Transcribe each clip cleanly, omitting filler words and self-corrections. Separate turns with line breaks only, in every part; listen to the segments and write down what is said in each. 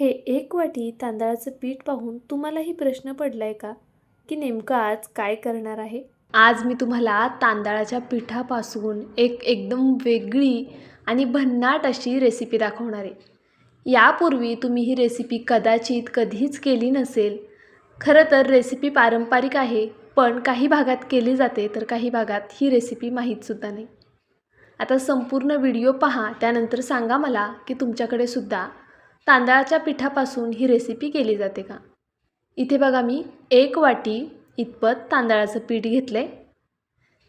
हे एक वाटी तांदळाचं पीठ पाहून तुम्हालाही प्रश्न पडलाय का की नेमकं आज काय करणार आहे? आज मी तुम्हाला तांदळाच्या पिठापासून एकदम वेगळी आणि भन्नाट अशी रेसिपी दाखवणार आहे. यापूर्वी तुम्ही ही रेसिपी कदाचित कधीच केली नसेल. खरं तर रेसिपी पारंपरिक आहे, पण काही भागात केली जाते तर काही भागात ही रेसिपी माहीतसुद्धा नाही. आता संपूर्ण व्हिडिओ पहा, त्यानंतर सांगा मला की तुमच्याकडे सुद्धा तांदळाच्या पिठापासून ही रेसिपी केली जाते का? इथे बघा, मी 1 वाटी इतपत तांदळाचं पीठ घेतले.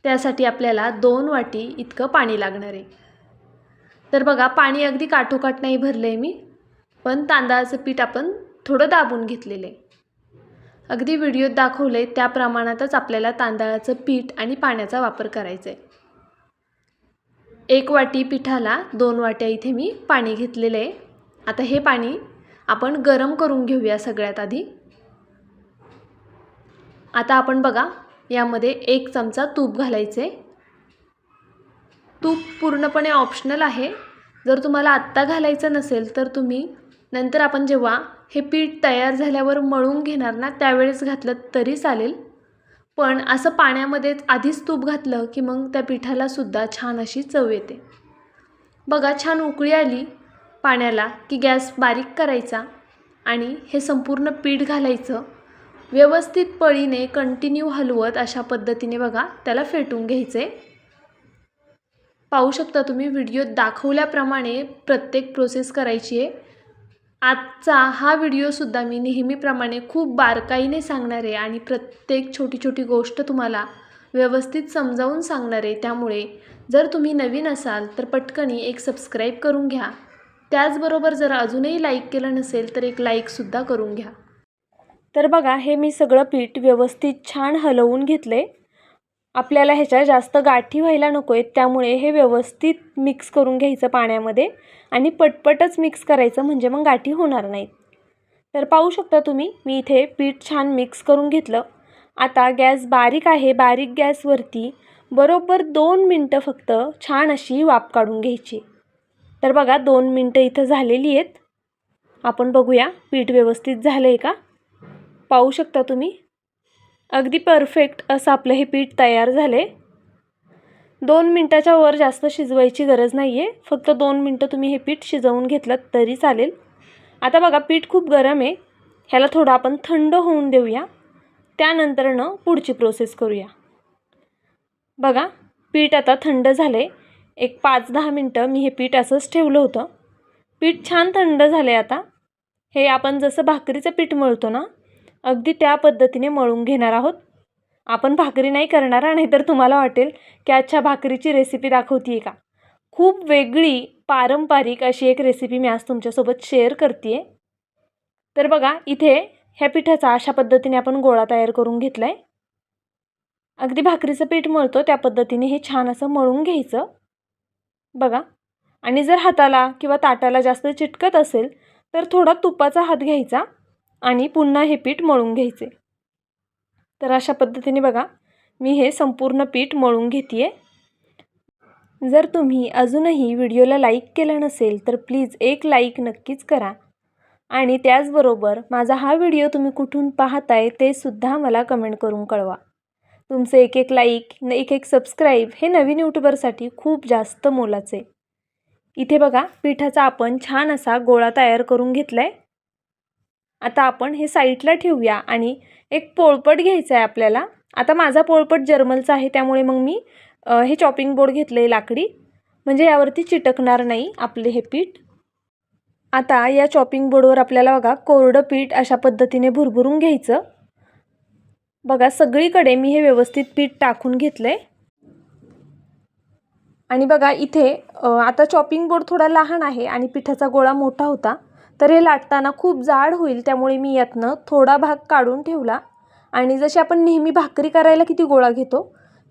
त्यासाठी आपल्याला 2 वाटी इतकं पाणी लागणार आहे. तर बघा, पाणी अगदी काठोकाठ नाही भरलं आहे मी, पण तांदळाचं पीठ आपण थोडं दाबून घेतलेलं आहे. अगदी व्हिडिओत दाखवले त्या प्रमाणातच आपल्याला तांदळाचं पीठ आणि पाण्याचा वापर करायचा आहे. 1 वाटी पिठाला 2 वाट्या इथे मी पाणी घेतलेलं आहे. आता हे पाणी आपण गरम करून घेऊया सगळ्यात आधी. आता आपण बघा, यामध्ये 1 चमचा तूप घालायचे. तूप पूर्णपणे ऑप्शनल आहे. जर तुम्हाला आत्ता घालायचं नसेल तर तुम्ही नंतर आपण जेव्हा हे पीठ तयार झाल्यावर मळून घेणार ना, त्यावेळेस घातलं तरी चालेल. पण असं पाण्यामध्येच आधीच तूप घातलं की मग त्या पिठाला सुद्धा छान अशी चव येते. बघा, छान उकळी आली पाण्याला की गॅस बारीक करायचा आणि हे संपूर्ण पीठ घालायचं. व्यवस्थित पळीने कंटिन्यू हलवत अशा पद्धतीने बघा त्याला फेटून घ्यायचे. पाहू शकता तुम्ही, व्हिडिओत दाखवल्याप्रमाणे प्रत्येक प्रोसेस करायची आहे. आजचा हा व्हिडिओसुद्धा मी नेहमीप्रमाणे खूप बारकाईने सांगणार आहे आणि प्रत्येक छोटी छोटी गोष्ट तुम्हाला व्यवस्थित समजावून सांगणार आहे. त्यामुळे जर तुम्ही नवीन असाल तर पटकनी एक सबस्क्राईब करून घ्या. त्याचबरोबर जर अजूनही लाईक केलं नसेल तर एक लाईकसुद्धा करून घ्या. तर बघा, हे मी सगळं पीठ व्यवस्थित छान हलवून घेतले. आपल्याला ह्याच्या जास्त गाठी व्हायला नको आहेत, त्यामुळे हे व्यवस्थित मिक्स करून घ्यायचं पाण्यामध्ये आणि पटपटच मिक्स करायचं, म्हणजे मग गाठी होणार नाहीत. तर पाहू शकता तुम्ही, मी इथे पीठ छान मिक्स करून घेतलं. आता गॅस बारीक आहे. बारीक गॅसवरती बरोबर 2 मिनटं फक्त छान अशी वाफ काढून घ्यायची. तर बघा, 2 मिनटं इथं झालेली आहेत. आपण बघूया पीठ व्यवस्थित झालं आहे का. पाहू शकता तुम्ही, अगदी परफेक्ट असं आपलं हे पीठ तयार झालं आहे. 2 मिनटाच्या वर जास्त शिजवायची गरज नाही आहे. फक्त 2 मिनटं तुम्ही हे पीठ शिजवून घेतलं तरी चालेल. आता बघा, पीठ खूप गरम आहे. ह्याला थोडं आपण थंड होऊन देऊया, त्यानंतरनं पुढची प्रोसेस करूया. बघा, पीठ आता थंड झालं आहे. एक 5-10 मिनटं मी हे पीठ असंच ठेवलं होतं. पीठ छान थंड झालं आहे. आता हे आपण जसं भाकरीचं पीठ मळतो ना, अगदी त्या पद्धतीने मळून घेणार आहोत. आपण भाकरी नाही करणार, नाहीतर तुम्हाला वाटेल की अच्छा, भाकरीची रेसिपी दाखवते आहे का. खूप वेगळी पारंपरिक अशी एक रेसिपी मी आज तुमच्यासोबत शेअर करते आहे. तर बघा, इथे ह्या पिठाचा अशा पद्धतीने आपण गोळा तयार करून घेतला आहे. अगदी भाकरीचं पीठ मळतो त्या पद्धतीने हे छान असं मळून घ्यायचं. बघा, आणि जर हाताला किंवा ताटाला जास्त चिटकत असेल तर थोडा तुपाचा हात घ्यायचा आणि पुन्हा हे पीठ मळून घ्यायचे. तर अशा पद्धतीने बघा, मी हे संपूर्ण पीठ मळून घेते आहे. जर तुम्ही अजूनही व्हिडिओला लाईक केलं नसेल तर प्लीज एक लाईक नक्कीच करा. आणि त्याचबरोबर माझा हा व्हिडिओ तुम्ही कुठून पाहताय ते सुद्धा मला कमेंट करून कळवा. तुमचे एक लाईक, एक सबस्क्राईब हे नवीन यूट्यूबरसाठी खूप जास्त मोलाचे. इथे बघा, पिठाचा आपण छान असा गोळा तयार करून घेतला आहे. आता आपण हे साईडला ठेवूया आणि एक पोळपट घ्यायचा आहे आपल्याला. आता माझा पोळपट जर्मलचा आहे, त्यामुळे मग मी हे चॉपिंग बोर्ड घेतलं आहे लाकडी, म्हणजे यावरती चिटकणार नाही आपले हे पीठ. आता या चॉपिंग बोर्डवर आपल्याला बघा कोरडं पीठ अशा पद्धतीने भुरभुरून घ्यायचं. बघा, सगळीकडे मी हे व्यवस्थित पीठ टाकून घेतलं आहे. आणि बघा, इथे आता चॉपिंग बोर्ड थोडा लहान आहे आणि पिठाचा गोळा मोठा होता, तर हे लाटताना खूप जाड होईल, त्यामुळे मी यातनं थोडा भाग काढून ठेवला आणि जशी आपण नेहमी भाकरी करायला किती गोळा घेतो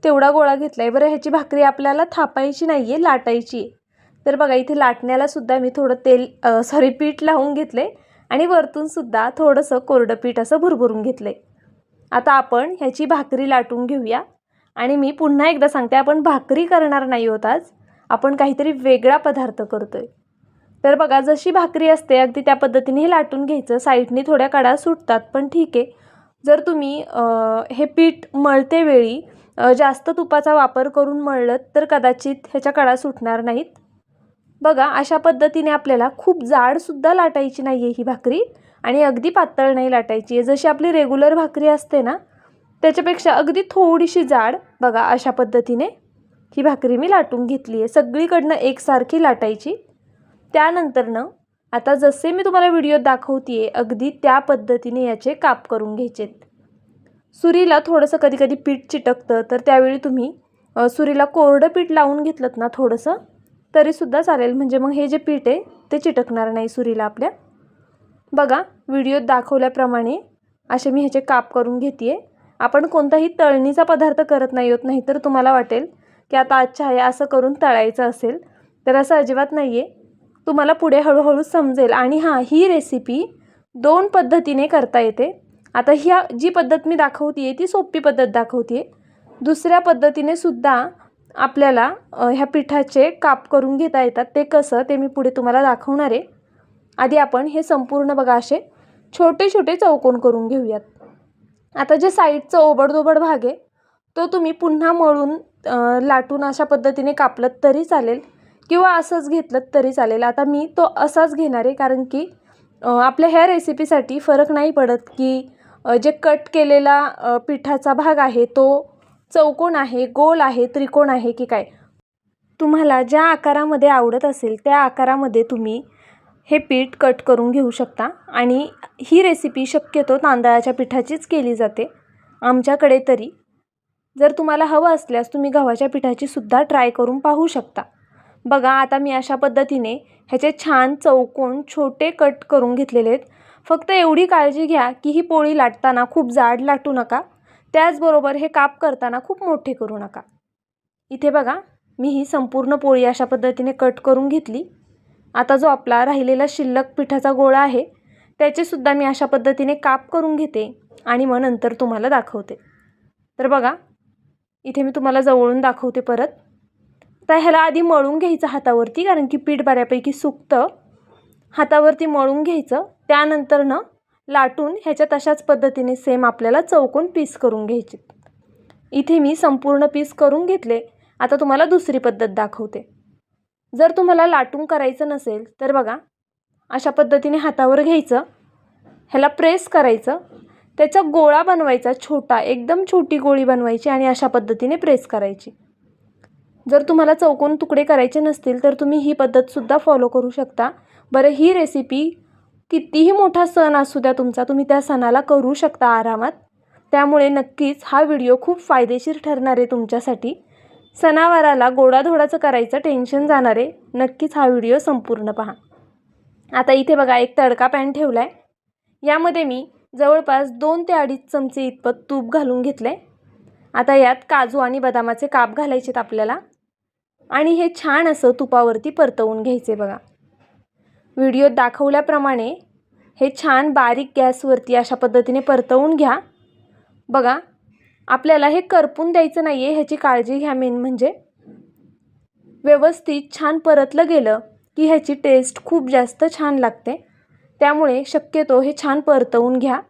तेवढा गोळा घेतला आहे. बरं, ह्याची भाकरी आपल्याला थापायची नाही आहे, लाटायची आहे. तर बघा, इथे लाटण्याला सुद्धा मी थोडं पीठ लावून घेतले आणि वरतून सुद्धा थोडंसं कोरडं पीठ असं भुरभुरून घेतले. आता आपण ह्याची भाकरी लाटून घेऊया. आणि मी पुन्हा एकदा सांगते, आपण भाकरी करणार नाही आहोत आज, आपण काहीतरी वेगळा पदार्थ करतोय. तर बघा जशी भाकरी असते अगदी त्या पद्धतीने हे लाटून घ्यायचं. साईडनी थोड्या कडा सुटतात पण ठीक आहे. जर तुम्ही हे पीठ मळते वेळी जास्त तुपाचा वापर करून मळलं तर कदाचित ह्याच्या कडा सुटणार नाहीत. बघा अशा पद्धतीने आपल्याला खूप जाडसुद्धा लाटायची नाही आहे ही भाकरी आणि अगदी पातळ नाही लाटायची आहे. जशी आपली रेग्युलर भाकरी असते ना त्याच्यापेक्षा अगदी थोडीशी जाड. बघा अशा पद्धतीने ही भाकरी मी लाटून घेतली आहे. सगळीकडनं एकसारखी लाटायची. त्यानंतरनं आता जसे मी तुम्हाला व्हिडिओत दाखवते आहे अगदी त्या पद्धतीने याचे काप करून घ्यायचेत. सुरीला थोडंसं कधी कधी पीठ चिटकतं तर त्यावेळी तुम्ही सुरीला कोरडं पीठ लावून घेतलं ना थोडंसं तरीसुद्धा चालेल. म्हणजे मग हे जे पीठ आहे ते चिटकणार नाही सुरीला आपल्या. बघा व्हिडिओत दाखवल्याप्रमाणे असे मी ह्याचे काप करून घेते आहे. आपण कोणताही तळणीचा पदार्थ करत नाही आहोत. नाहीतर तुम्हाला वाटेल की आता अच्छा हे असं करून तळायचं असेल तर असं अजिबात नाही आहे. तुम्हाला पुढे हळूहळू समजेल. आणि हां ही रेसिपी 2 पद्धतीने करता येते. आता ह्या जी पद्धत मी दाखवते आहे ती सोपी पद्धत दाखवते आहे. दुसऱ्या पद्धतीने सुद्धा आपल्याला ह्या पिठाचे काप करून घेता येतात. ते कसं ते मी पुढे तुम्हाला दाखवणार आहे. आधी आपण हे संपूर्ण बघा असे छोटे छोटे चौकोन करून घेऊयात. आता जे साईडचं ओबडधोबड भाग आहे तो तुम्ही पुन्हा मळून लाटून अशा पद्धतीने कापलं तरी चालेल किंवा असंच घेतलं तरी चालेल. आता मी तो असाच घेणार आहे कारण की आपल्या ह्या रेसिपीसाठी फरक नाही पडत की जे कट केलेला पिठाचा भाग आहे तो चौकोन आहे, गोल आहे, त्रिकोण आहे की काय. तुम्हाला ज्या आकारामध्ये आवडत असेल त्या आकारामध्ये तुम्ही हे पीठ कट करून घेऊ शकता. आणि ही रेसिपी शक्यतो तांदळाच्या पिठाचीच केली जाते आमच्याकडे तरी. जर तुम्हाला हवं असल्यास तुम्ही गव्हाच्या पिठाची सुद्धा ट्राय करून पाहू शकता. बघा आता मी अशा पद्धतीने ह्याचे छान चौकोन छोटे कट करून घेतलेले आहेत. फक्त एवढी काळजी घ्या की ही पोळी लाटताना खूप जाड लाटू नका. त्याचबरोबर हे काप करताना खूप मोठे करू नका. इथे बघा मी ही संपूर्ण पोळी अशा पद्धतीने कट करून घेतली. आता जो आपला राहिलेला शिल्लक पिठाचा गोळा आहे त्याचेसुद्धा मी अशा पद्धतीने काप करून घेते आणि मग नंतर तुम्हाला दाखवते. तर बघा इथे मी तुम्हाला जवळून दाखवते परत. तर ह्याला आधी मळून घ्यायचं हातावरती कारण की पीठ बऱ्यापैकी सुकतं. हातावरती मळून घ्यायचं. त्यानंतर लाटून ह्याच्या तशाच पद्धतीने सेम आपल्याला चौकोन पीस करून घ्यायचे. इथे मी संपूर्ण पीस करून घेतले. आता तुम्हाला दुसरी पद्धत दाखवते. जर तुम्हाला लाटून करायचं नसेल तर बघा अशा पद्धतीने हातावर घ्यायचं, ह्याला प्रेस करायचं, त्याचा गोळा बनवायचा छोटा, एकदम छोटी गोळी बनवायची आणि अशा पद्धतीने प्रेस करायची. जर तुम्हाला चौकोन तुकडे करायचे नसतील तर तुम्ही ही पद्धतसुद्धा फॉलो करू शकता. बरं ही रेसिपी कितीही मोठा सण असू द्या तुमचा तुम्ही त्या सणाला करू शकता आरामात. त्यामुळे नक्कीच हा व्हिडिओ खूप फायदेशीर ठरणार आहे तुमच्यासाठी. सणावाराला गोडाधोडाचं करायचं टेन्शन जाणार आहे. नक्कीच हा व्हिडिओ संपूर्ण पहा. आता इथे बघा एक तडका पॅन ठेवला आहे. यामध्ये मी जवळपास 2 ते 2.5 चमचे इतपत तूप घालून घेतलं आहे. आता यात काजू आणि बदामाचे काप घालायचेत आपल्याला आणि हे छान असं तुपावरती परतवून घ्यायचे. बघा व्हिडिओत दाखवल्याप्रमाणे हे छान बारीक गॅसवरती अशा पद्धतीने परतवून घ्या. बघा आपल्याला हे करपून द्यायचं नाही आहे, ह्याची काळजी घ्या. मेन म्हणजे व्यवस्थित छान परतलं गेलं की ह्याची टेस्ट खूप जास्त छान लागते. त्यामुळे शक्यतो हे छान परतवून घ्या.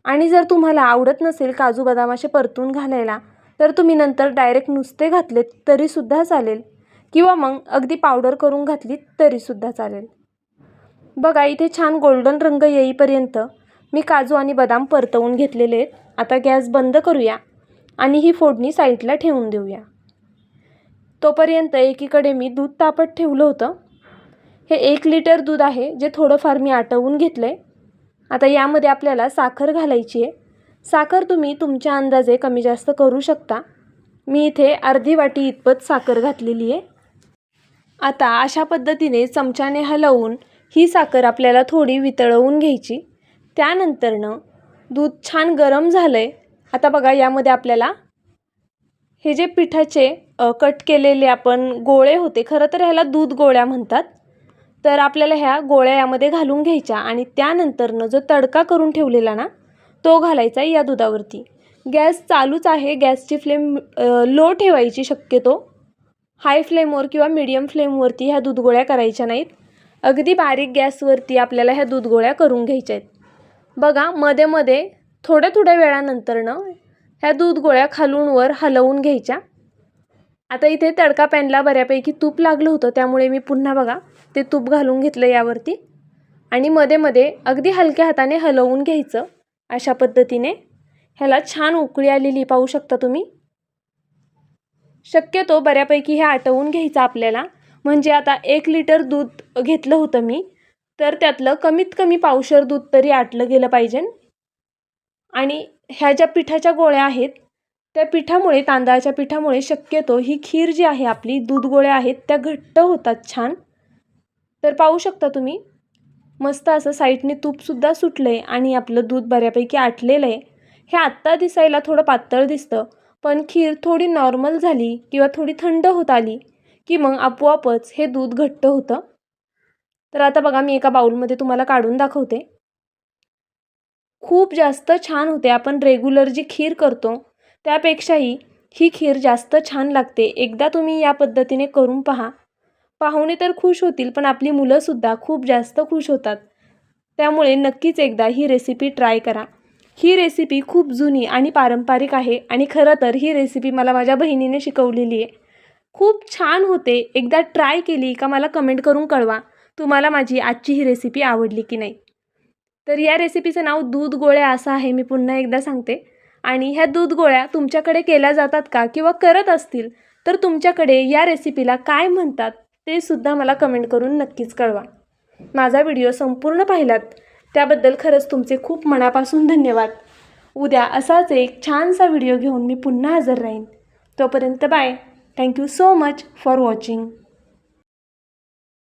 आणि जर तुम्हाला आवडत नसेल काजू बदाम असे परतून घालायला तर तुम्ही नंतर डायरेक्ट नुसते घातलेत तरीसुद्धा चालेल किंवा मग अगदी पावडर करून घातलीत तरीसुद्धा चालेल. बघा इथे छान गोल्डन रंग येईपर्यंत मी काजू आणि बदाम परतवून घेतलेले आहेत. आता गॅस बंद करूया आणि ही फोडणी साईडला ठेवून देऊया. तोपर्यंत एकीकडे मी दूध तापत ठेवलं होतं. हे 1 लिटर दूध आहे जे थोडंफार मी आटवून घेतलं आहे. आता यामध्ये आपल्याला साखर घालायची आहे. साखर तुम्ही तुमच्या अंदाजे कमी जास्त करू शकता. मी इथे अर्धी वाटी इतपत साखर घातलेली आहे. आता अशा पद्धतीने चमच्याने हलवून ही साखर आपल्याला थोडी वितळवून घ्यायची. त्यानंतरनं दूध छान गरम झालं आहे. आता बघा यामध्ये आपल्याला हे जे पिठाचे कट केलेले आपण गोळे होते, खरं तर ह्याला दूध गोळ्या म्हणतात, तर आपल्याला ह्या गोळ्या यामध्ये घालून घ्यायच्या आणि त्यानंतरनं जो तडका करून ठेवलेला ना तो घालायचा या दुधावरती. गॅस चालूच आहे. गॅसची फ्लेम लो ठेवायची शक्यतो. हाय फ्लेमवर किंवा मीडियम फ्लेमवरती ह्या दूध गोळ्या करायच्या नाहीत. अगदी बारीक गॅसवरती आपल्याला ह्या दूध गोळ्या करून घ्यायच्या आहेत. बघा मध्ये मध्ये थोड्या थोड्या वेळानंतरनं ह्या दूध गोळ्या खालून वर हलवून घ्यायच्या. आता इथे तडका पॅनला बऱ्यापैकी तूप लागलं होतं, त्यामुळे मी पुन्हा बघा ते तूप घालून घेतलं यावरती आणि मध्ये मध्ये अगदी हलक्या हाताने हलवून घ्यायचं. अशा पद्धतीने ह्याला छान उकळी आलेली पाहू शकता तुम्ही. शक्यतो बऱ्यापैकी हे आटवून घ्यायचं आपल्याला, म्हणजे आता 1 लिटर दूध घेतलं होतं मी, तर त्यातलं कमीत कमी पावशेर दूध तरी आटलं गेलं पाहिजे. आणि ह्या ज्या पिठाच्या गोळ्या आहेत त्या पिठामुळे, तांदळाच्या पिठामुळे शक्यतो ही खीर जी आहे आपली, दूध गोळ्या आहेत त्या घट्ट होतात छान. तर पाहू शकता तुम्ही मस्त असं साईडने तूपसुद्धा सुटलं आहे आणि आपलं दूध बऱ्यापैकी आटलेलं आहे. हे आत्ता दिसायला थोडं पातळ दिसतं, पण खीर थोडी नॉर्मल झाली किंवा थोडी थंड होत आली की मग आपोआपच हे दूध घट्ट होतं. तर आता बघा मी एका बाउलमध्ये तुम्हाला काढून दाखवते. खूप जास्त छान होते. आपण रेग्युलर जी खीर करतो त्यापेक्षाही ही खीर जास्त छान लागते. एकदा तुम्ही या पद्धतीने करून पहा. पाहुणे तर खुश होतील, पण आपली मुलंसुद्धा खूप जास्त खुश होतात. त्यामुळे नक्कीच एकदा ही रेसिपी ट्राय करा. ही रेसिपी खूप जुनी आणि पारंपरिक आहे आणि खरं तर ही रेसिपी मला माझ्या बहिणीने शिकवलेली आहे. खूप छान होते. एकदा ट्राय केली का मला कमेंट करून कळवा तुम्हाला माझी आजची ही रेसिपी आवडली की नाही. तर या रेसिपीचं नाव दूध गोळ्या असं आहे, मी पुन्हा एकदा सांगते. आणि ह्या दूध गोळ्या तुमच्याकडे केल्या जातात का, किंवा करत असतील तर तुमच्याकडे या रेसिपीला काय म्हणतात ते सुद्धा मला कमेंट करून नक्कीच कळवा. माझा व्हिडिओ संपूर्ण पाहिलात त्याबद्दल खरंच तुमचे खूप मनापासून धन्यवाद. उद्या असाच एक छानसा व्हिडिओ घेऊन मी पुन्हा हजर राहीन. तोपर्यंत bye. Thank you so much for watching.